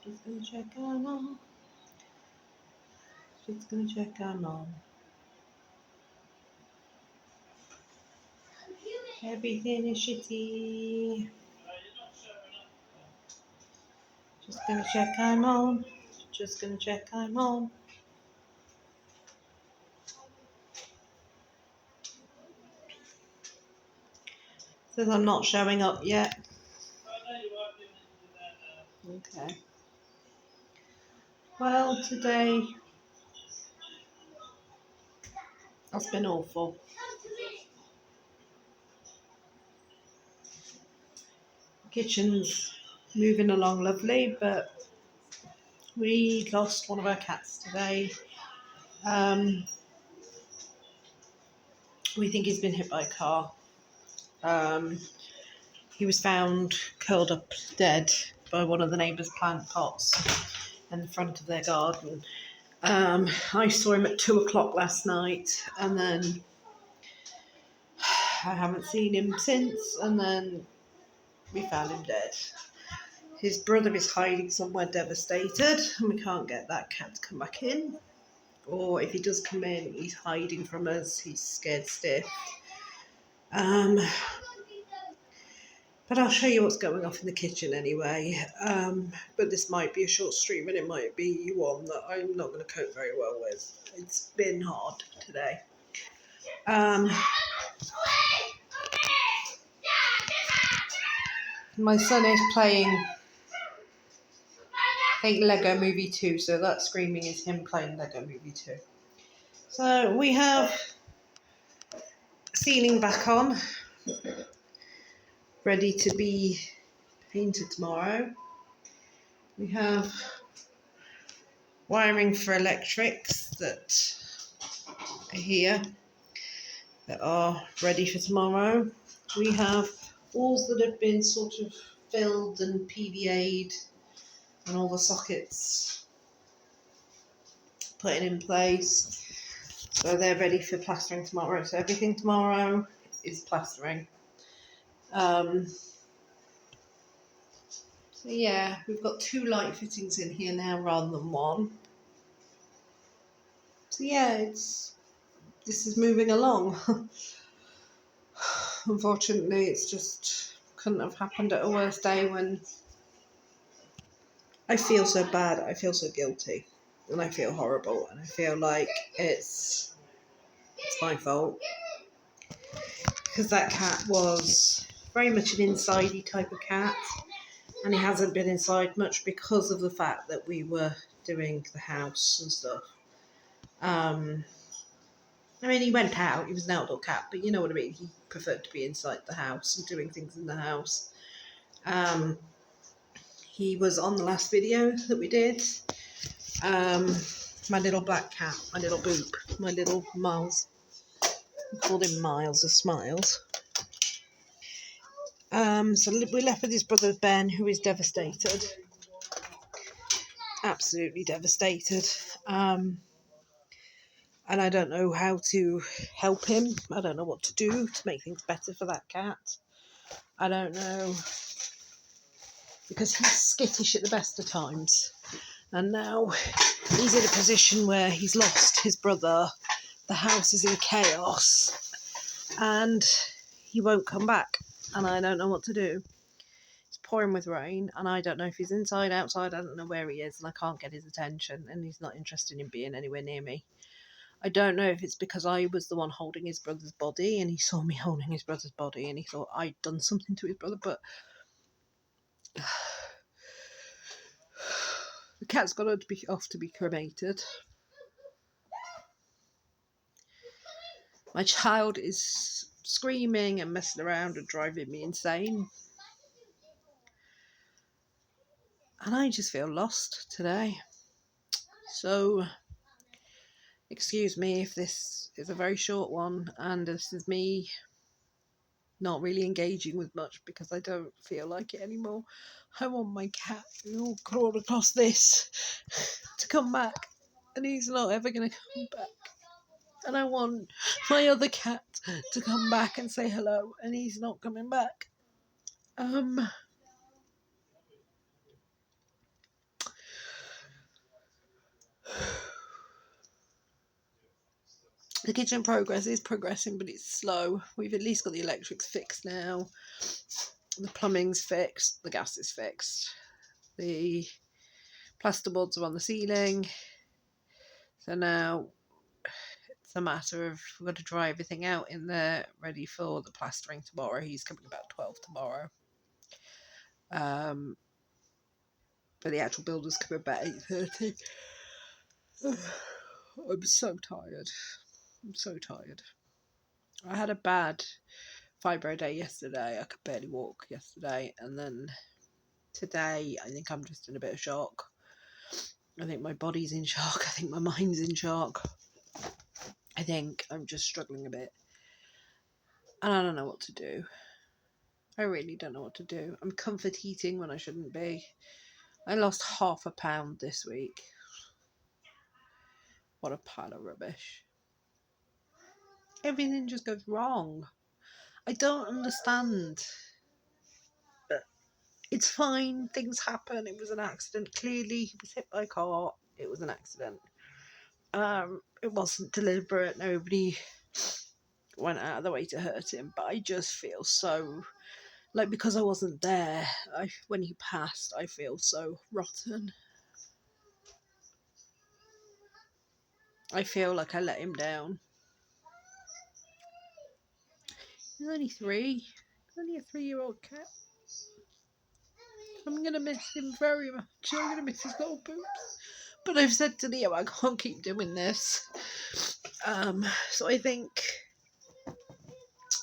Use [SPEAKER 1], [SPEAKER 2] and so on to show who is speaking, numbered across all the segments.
[SPEAKER 1] Just gonna check our mom. Just gonna check our mom. Everything is shitty. Just gonna check I'm on. Just gonna check I'm on. Says I'm not showing up yet. Okay. Well, today has been awful. Kitchen's moving along lovely, but we lost one of our cats today. We think he's been hit by a car. He was found curled up dead by one of the neighbours' plant pots in the front of their garden. I saw him at 2 o'clock last night, and then I haven't seen him since, and then we found him dead. His brother is hiding somewhere devastated, and we can't get that cat to come back in. Or if he does come in, he's hiding from us, he's scared stiff. But I'll show you what's going off in the kitchen anyway. But this might be a short stream, and it might be one that I'm not going to cope very well with. It's been hard today. My son is playing, I think, Lego Movie 2, so that screaming is him playing Lego Movie 2. So we have ceiling back on, ready to be painted tomorrow. We have wiring for electrics that are here, that are ready for tomorrow. We have walls that have been sort of filled and PVA'd, and all the sockets put in place. So they're ready for plastering tomorrow. So everything tomorrow is plastering. So yeah, we've got 2 light fittings in here now rather than 1. So yeah, this is moving along. Unfortunately, it's just couldn't have happened at a worse day when I feel so bad, I feel so guilty, and I feel horrible, and I feel like it's my fault. Because that cat was very much an insidey type of cat, and he hasn't been inside much because of the fact that we were doing the house and stuff. I mean, he went out, he was an outdoor cat, but you know what I mean, he preferred to be inside the house and doing things in the house. He was on the last video that we did. My little black cat, my little Boop, my little Miles. We called him Miles of Smiles. So we're left with his brother Ben, who is devastated. Absolutely devastated. And I don't know how to help him. I don't know what to do to make things better for that cat. I don't know. Because he's skittish at the best of times. And now he's in a position where he's lost his brother. The house is in chaos. And he won't come back. And I don't know what to do. It's pouring with rain. And I don't know if he's inside, outside. I don't know where he is. And I can't get his attention. And he's not interested in being anywhere near me. I don't know if it's because I was the one holding his brother's body. And he saw me holding his brother's body. And he thought I'd done something to his brother. But the cat's got to be off to be cremated. My child is screaming and messing around and driving me insane. And I just feel lost today. So, excuse me if this is a very short one and this is me not really engaging with much because I don't feel like it anymore. I want my cat who crawled across this to come back, and he's not ever going to come back. And I want my other cat to come back and say hello, and he's not coming back. The kitchen progress is progressing, but it's slow. We've at least got the electrics fixed now. The plumbing's fixed. The gas is fixed. The plasterboards are on the ceiling. So now it's a matter of we've got to dry everything out in there, ready for the plastering tomorrow. He's coming about 12 tomorrow. But the actual builders come about 8:30. I'm so tired. I'm so tired. I had a bad fibro day yesterday. I could barely walk yesterday, and then today I think I'm just in a bit of shock. I think my body's in shock. I think my mind's in shock. I think I'm just struggling a bit, and I don't know what to do. I really don't know what to do. I'm comfort eating when I shouldn't be. I lost half a pound this week. What a pile of rubbish. Everything just goes wrong. I don't understand. But it's fine. Things happen. It was an accident. Clearly, he was hit by a car. It was an accident. It wasn't deliberate. Nobody went out of the way to hurt him. But I just feel so like because I wasn't there. When he passed, I feel so rotten. I feel like I let him down. He's only 3. He's only a 3-year-old cat. I'm going to miss him very much. I'm going to miss his little boots. But I've said to Leo, I can't keep doing this. So I think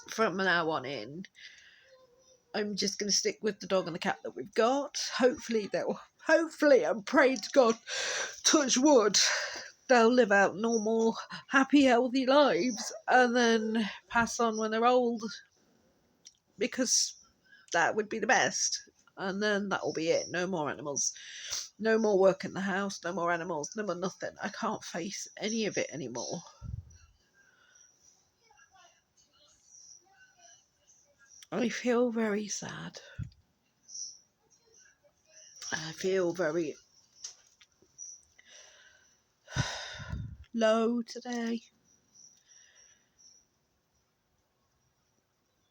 [SPEAKER 1] from now on in, I'm just going to stick with the dog and the cat that we've got. Hopefully, I'm praying to God, touch wood, they'll live out normal, happy, healthy lives and then pass on when they're old. Because that would be the best. And then that'll be it. No more animals. No more work in the house. No more animals. No more nothing. I can't face any of it anymore. I feel very sad. I feel very low today.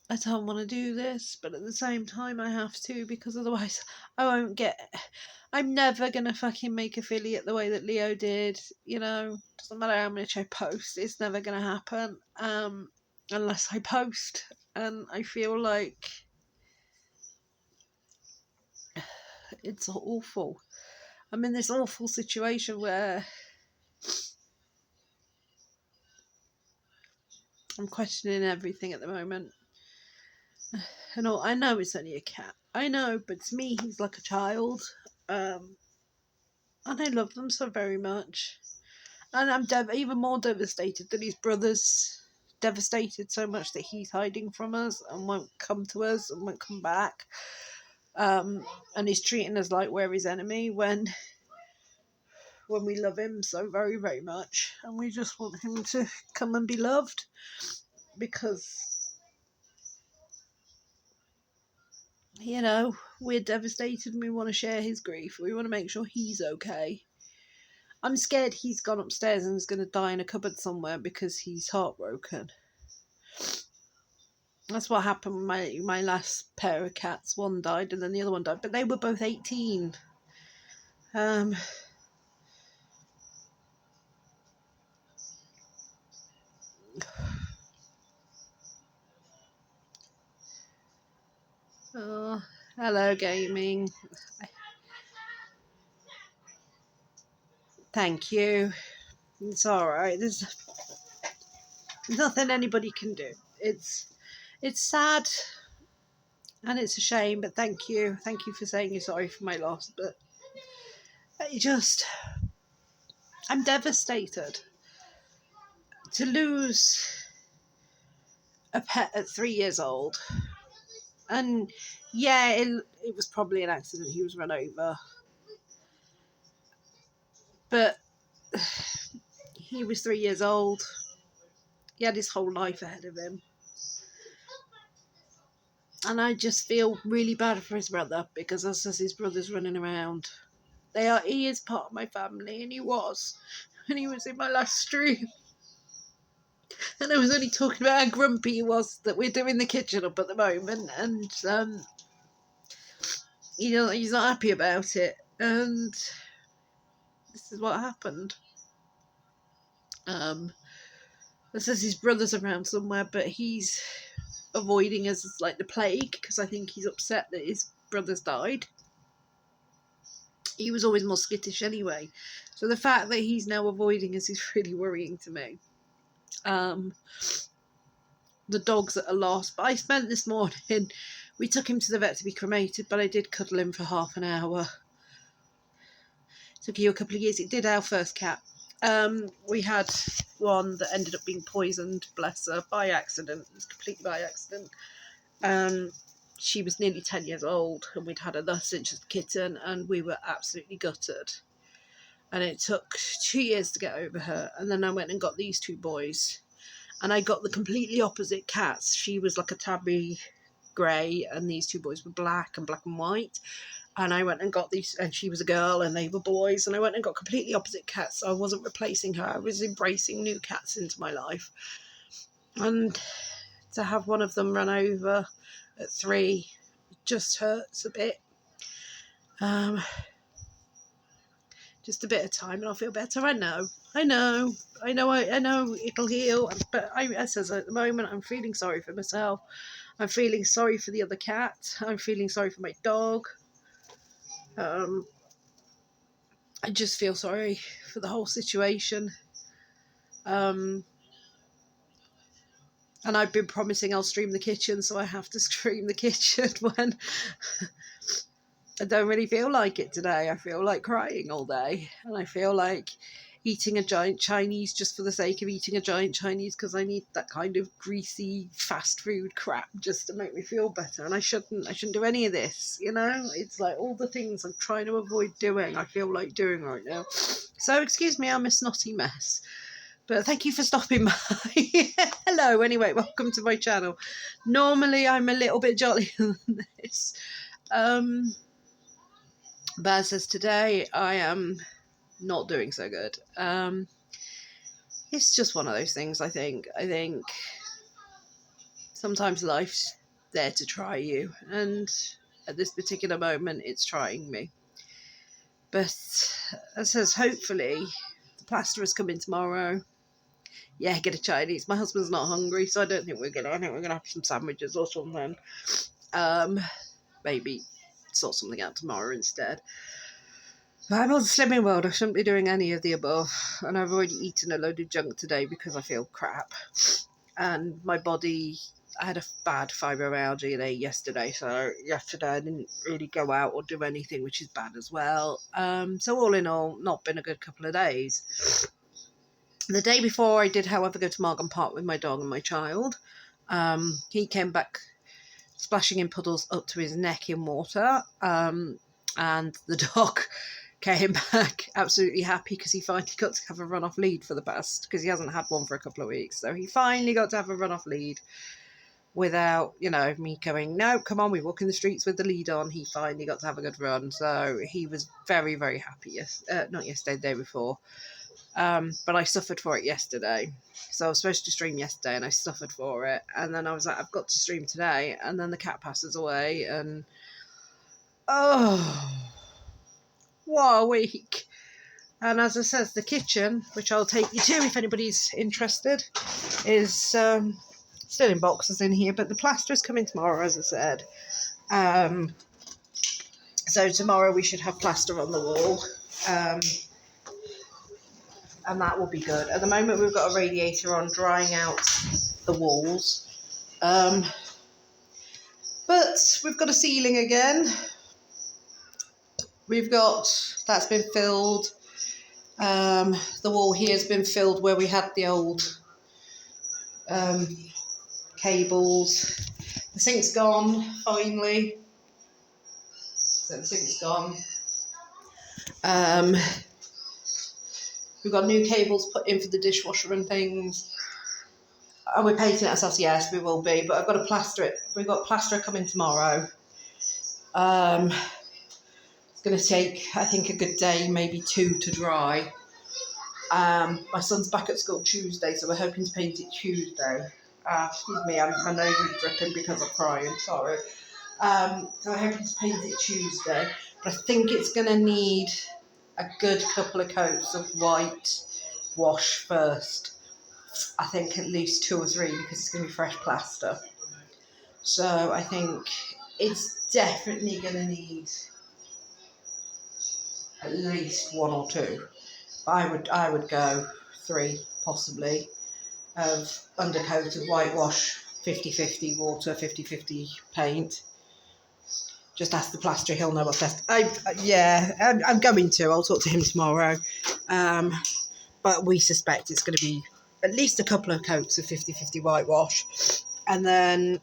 [SPEAKER 1] I don't want to do this, but at the same time I have to because otherwise I won't get... I'm never going to fucking make affiliate the way that Leo did, you know. Doesn't matter how much I post, it's never going to happen unless I post. And I feel like it's awful. I'm in this awful situation where I'm questioning everything at the moment. And I know it's only a cat. I know, but to me, he's like a child. And I love them so very much. And I'm even more devastated that his brother's devastated so much that he's hiding from us and won't come to us and won't come back. And he's treating us like we're his enemy when we love him so very, very much. And we just want him to come and be loved because, you know, we're devastated and we want to share his grief. We want to make sure he's okay. I'm scared he's gone upstairs and is going to die in a cupboard somewhere because he's heartbroken. That's what happened with my last pair of cats. One died and then the other one died, but they were both 18. Oh, hello, gaming. Thank you. It's alright. There's nothing anybody can do. It's sad and it's a shame, but thank you. Thank you for saying you're sorry for my loss. But I'm devastated to lose a pet at 3 years old. And yeah, it was probably an accident. He was run over. But he was 3 years old. He had his whole life ahead of him. And I just feel really bad for his brother because as his brother's running around. He is part of my family, and he was. And he was in my last stream. And I was only talking about how grumpy he was that we're doing the kitchen up at the moment, and he's not happy about it, and this is what happened. It says his brother's around somewhere, but he's avoiding us like the plague because I think he's upset that his brother's died. He was always more skittish anyway, so the fact that he's now avoiding us is really worrying to me. The dog's at a loss, but I spent this morning, we took him to the vet to be cremated, but I did cuddle him for half an hour. It took you a couple of years. It did our first cat. We had one that ended up being poisoned, bless her, by accident. It was completely by accident. She was nearly 10 years old, and we'd had her thus since she was a kitten, and we were absolutely gutted. And it took 2 years to get over her, and then I went and got these two boys. And I got the completely opposite cats. She was like a tabby grey, and these two boys were black and white. And I went and got these, and she was a girl and they were boys. And I went and got completely opposite cats. So I wasn't replacing her. I was embracing new cats into my life. And to have one of them run over at 3 just hurts a bit. Just a bit of time and I'll feel better. I know it'll heal, but as at the moment I'm feeling sorry for myself. I'm feeling sorry for the other cat. I'm feeling sorry for my dog. I just feel sorry for the whole situation. And I've been promising I'll stream the kitchen, so I have to stream the kitchen when I don't really feel like it today. I feel like crying all day, and I feel like eating a giant Chinese just for the sake of eating a giant Chinese because I need that kind of greasy fast food crap just to make me feel better. And I shouldn't do any of this, It's like all the things I'm trying to avoid doing, I feel like doing right now. So excuse me, I'm a snotty mess. But thank you for stopping by. Hello, anyway, welcome to my channel. Normally I'm a little bit jollier than this. Baz says today I am not doing so good. It's just one of those things, I think. I think sometimes life's there to try you, and at this particular moment it's trying me. But it says hopefully the plasterers come in tomorrow. Yeah, get a Chinese. My husband's not hungry, so I think we're gonna have some sandwiches or something. Maybe sort something out tomorrow instead. I'm on the slimming world. I shouldn't be doing any of the above. And I've already eaten a load of junk today because I feel crap. And my body, I had a bad fibromyalgia day yesterday. So yesterday I didn't really go out or do anything, which is bad as well. So all in all, not been a good couple of days. The day before I did, however, go to Margam Park with my dog and my child. He came back splashing in puddles up to his neck in water. And the dog came back absolutely happy because he finally got to have a run-off lead for the past, because he hasn't had one for a couple of weeks. So he finally got to have a run-off lead without, me going, no, come on, we walk in the streets with the lead on. He finally got to have a good run. So he was very, very happy. Not yesterday, the day before. But I suffered for it yesterday. So I was supposed to stream yesterday and I suffered for it. And then I was like, I've got to stream today. And then the cat passes away and what a week. And as I says, the kitchen, which I'll take you to if anybody's interested, is still in boxes in here, but the plaster is coming tomorrow, as I said. So tomorrow we should have plaster on the wall, and that will be good. At the moment we've got a radiator on drying out the walls, but we've got a ceiling again. That's been filled. The wall here has been filled where we had the old cables. The sink's gone, finally. So the sink's gone. We've got new cables put in for the dishwasher and things. And we're painting it ourselves, yes, we will be. But I've got to plaster it. We've got plaster coming tomorrow. It's going to take, I think, a good day, maybe 2 to dry. My son's back at school Tuesday, so we're hoping to paint it Tuesday. Excuse me, my nose is dripping because I'm crying, sorry. So we're hoping to paint it Tuesday, but I think it's going to need a good couple of coats of white wash first. I think at least 2 or 3 because it's going to be fresh plaster. So I think it's definitely going to need at least 1 or 2. I would go 3 possibly of undercoat of whitewash, 50-50 water, 50-50 paint. Just ask the plasterer, he'll know what's best. I'm going to. I'll talk to him tomorrow. But we suspect it's going to be at least a couple of coats of 50-50 whitewash. And then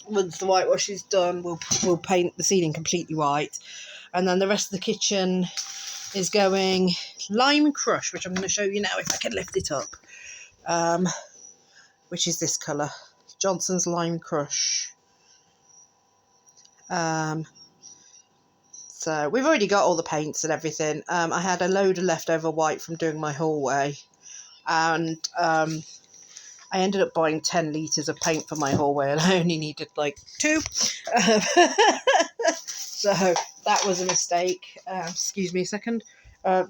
[SPEAKER 1] once the whitewash is done, we'll paint the ceiling completely white. And then the rest of the kitchen is going Lime Crush, which I'm going to show you now if I can lift it up, which is this colour, Johnson's Lime Crush. So we've already got all the paints and everything. I had a load of leftover white from doing my hallway, and I ended up buying 10 litres of paint for my hallway, and I only needed like 2. So that was a mistake. Excuse me a second.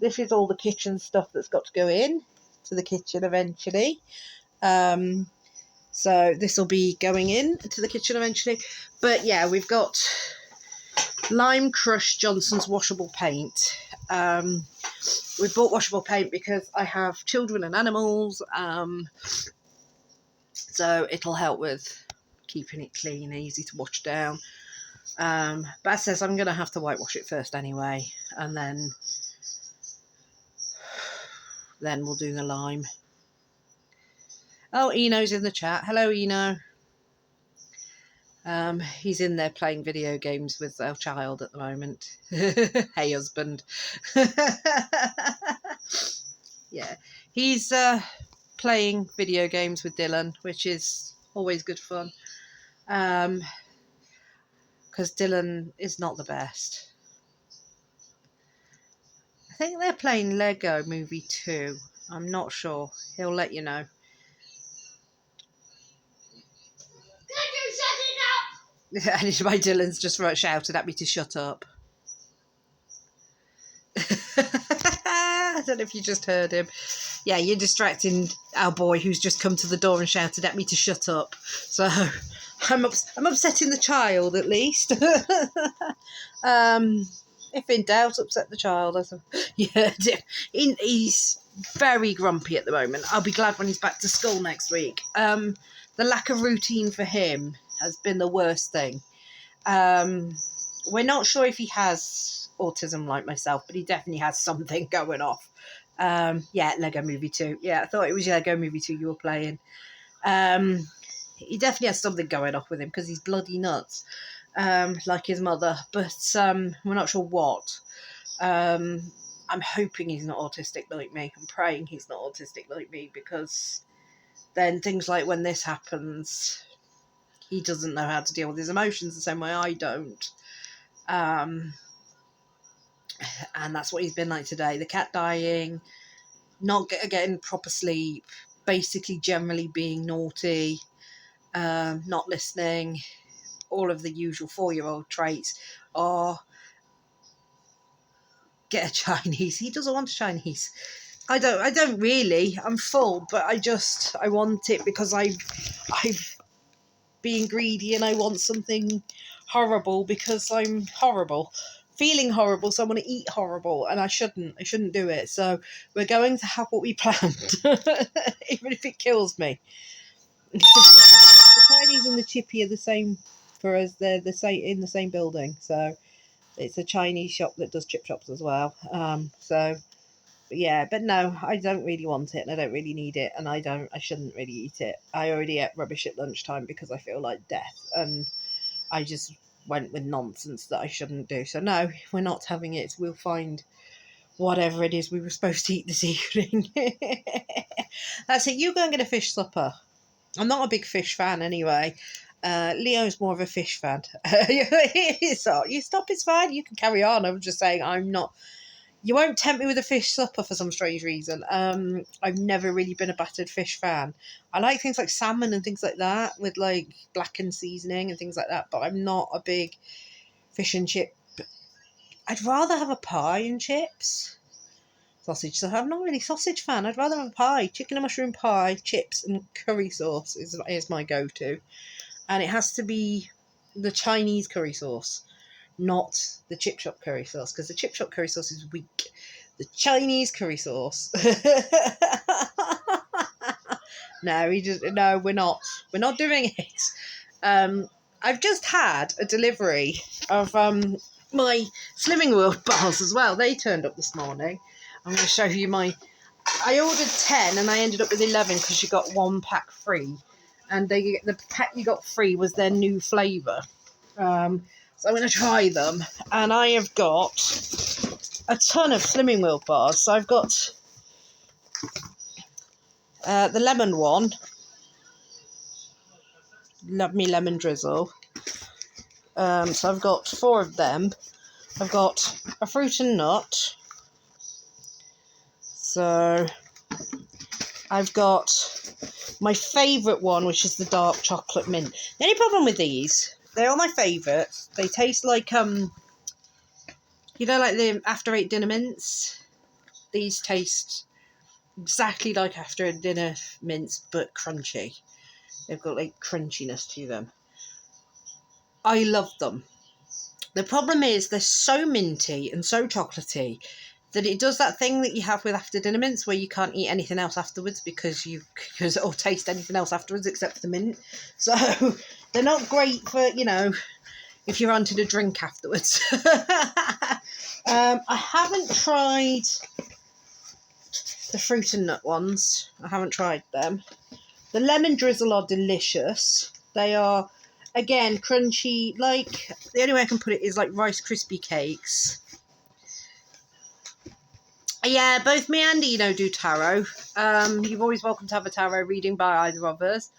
[SPEAKER 1] This is all the kitchen stuff that's got to go in to the kitchen eventually. So this will be going in to the kitchen eventually. But yeah, we've got Lime Crush Johnson's washable paint. We bought washable paint because I have children and animals. So it'll help with keeping it clean, easy to wash down. But it says I'm going to have to whitewash it first anyway, and then we'll do the lime. Oh, Eno's in the chat. Hello, Eno. He's in there playing video games with our child at the moment. Hey, husband. Yeah, he's playing video games with Dylan, which is always good fun. Because Dylan is not the best. I think they're playing Lego Movie 2. I'm not sure. He'll let you know.
[SPEAKER 2] Can you shut it up?
[SPEAKER 1] And it's why Dylan's just shouted at me to shut up. I don't know if you just heard him. Yeah, you're distracting our boy who's just come to the door and shouted at me to shut up. So I'm upsetting the child at least. If in doubt, upset the child. Yeah, he's very grumpy at the moment. I'll be glad when he's back to school next week. The lack of routine for him has been the worst thing. We're not sure if he has autism like myself, but he definitely has something going off. Yeah, Lego Movie 2. Yeah, I thought it was Lego Movie 2 you were playing. He definitely has something going off with him because he's bloody nuts, like his mother. But we're not sure what. I'm hoping he's not autistic like me. I'm praying he's not autistic like me, because then things like when this happens, he doesn't know how to deal with his emotions the same way I don't. And that's what he's been like today. The cat dying, not getting proper sleep, basically generally being naughty, not listening, all of the usual 4-year-old traits. Or get a Chinese. He doesn't want a Chinese. I don't really. I'm full, but I want it because I've being greedy and I want something horrible because I'm horrible. Feeling horrible, so I want to eat horrible, and I shouldn't do it. So we're going to have what we planned, even if it kills me. The Chinese and the Chippy are the same for us. They're the same in the same building, so it's a Chinese shop that does chip chops as well. But no, I don't really want it, and I don't really need it, and I shouldn't really eat it. I already ate rubbish at lunchtime because I feel like death, and I just went with nonsense that I shouldn't do. So no, we're not having it. We'll find whatever it is we were supposed to eat this evening. That's it. You go and get a fish supper. I'm not a big fish fan anyway. Leo's more of a fish fan. So you stop, it's fine. You can carry on. I'm just saying I'm not. You won't tempt me with a fish supper for some strange reason. I've never really been a battered fish fan. I like things like salmon and things like that with like blackened seasoning and things like that, but I'm not a big fish and chip. I'd rather have a pie and chips. Sausage. So I'm not really a sausage fan. I'd rather have a pie. Chicken and mushroom pie, chips and curry sauce is my go-to. And it has to be the Chinese curry sauce, not the chip shop curry sauce, because the chip shop curry sauce is weak. The Chinese curry sauce. No, we're not. We're not doing it. I've just had a delivery of my Slimming World bars as well. They turned up this morning. I'm going to show you I ordered 10 and I ended up with 11 because you got one pack free. And the pack you got free was their new flavour. So I'm going to try them. And I have got a ton of Slimming World bars. So I've got the lemon one. Love me lemon drizzle. So I've got 4 of them. I've got a fruit and nut. So I've got my favourite one, which is the dark chocolate mint. The only problem with these, they're all my favourites. They taste like like the After 8 dinner mints. These taste exactly like After 8 dinner mints, but crunchy. They've got like crunchiness to them. I love them. The problem is they're so minty and so chocolatey that it does that thing that you have with After Dinner mints where you can't eat anything else afterwards because or taste anything else afterwards except for the mint. So they're not great for, if you're onto the drink afterwards. I haven't tried the fruit and nut ones. I haven't tried them. The lemon drizzle are delicious. They are, again, crunchy. Like, the only way I can put it is like Rice Krispie cakes. Yeah, both me and Eno do tarot. You're always welcome to have a tarot reading by either of us.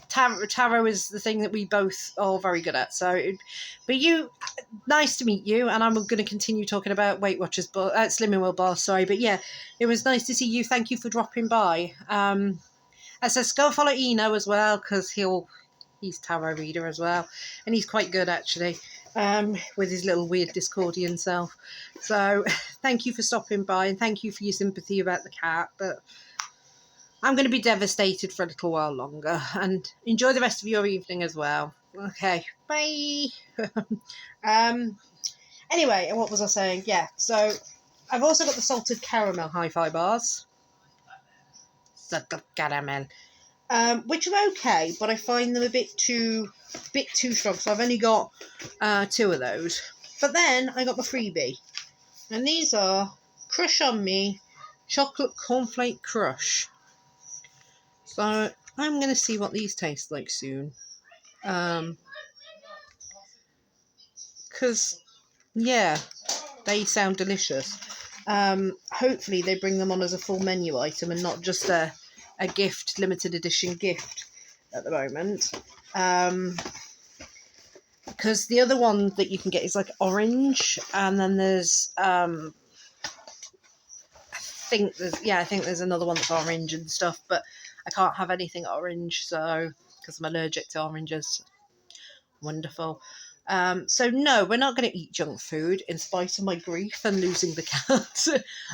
[SPEAKER 1] Tarot is the thing that we both are very good at. Nice to meet you, and I'm going to continue talking about Weight Watchers, Slimming World bars. Sorry, but yeah, it was nice to see you. Thank you for dropping by. I says go follow Eno as well because he's tarot reader as well, and he's quite good actually. With his little weird Discordian self. So thank you for stopping by and thank you for your sympathy about the cat. But I'm going to be devastated for a little while longer and enjoy the rest of your evening as well. Okay, bye. Anyway, what was I saying? Yeah, so I've also got the salted caramel hi-fi bars. Salted caramel. Which are okay, but I find them a bit too strong. So I've only got 2 of those. But then I got the freebie, and these are Crush on Me Chocolate Cornflake Crush. So I'm gonna see what these taste like soon. Because yeah, they sound delicious. Hopefully they bring them on as a full menu item and not just a gift, limited edition gift at the moment. Because the other one that you can get is like orange, and then there's I think there's another one that's orange and stuff, but I can't have anything orange, so because I'm allergic to oranges. Wonderful. So no, we're not going to eat junk food in spite of my grief and losing the cat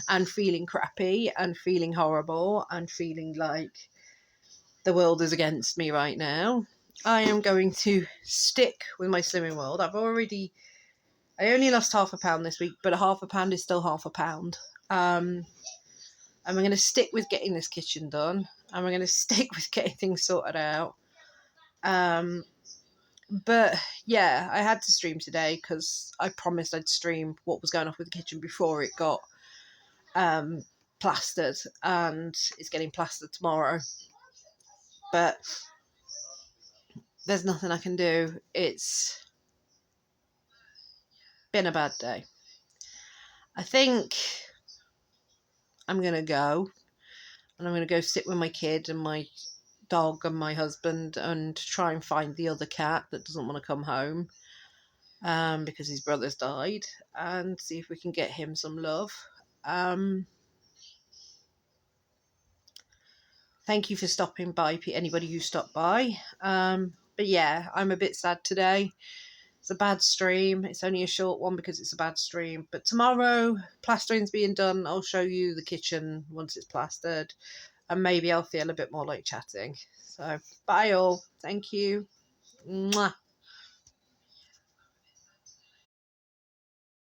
[SPEAKER 1] and feeling crappy and feeling horrible and feeling like the world is against me right now. I am going to stick with my Slimming World. I only lost £0.5 this week, but £0.5 is still £0.5. And we're going to stick with getting this kitchen done. And we're going to stick with getting things sorted out. But yeah, I had to stream today because I promised I'd stream what was going on with the kitchen before it got plastered, and it's getting plastered tomorrow. But there's nothing I can do. It's been a bad day. I think I'm going to go, and I'm going to go sit with my kid and my dog and my husband and try and find the other cat that doesn't want to come home. because his brother's died, and see if we can get him some love. Um, thank you for stopping by, anybody who stopped by. But yeah, I'm a bit sad today. It's a bad stream. It's only a short one because it's a bad stream. But tomorrow, plastering's being done. I'll show you the kitchen once it's plastered. And maybe I'll feel a bit more like chatting. So, bye all. Thank you. Mwah.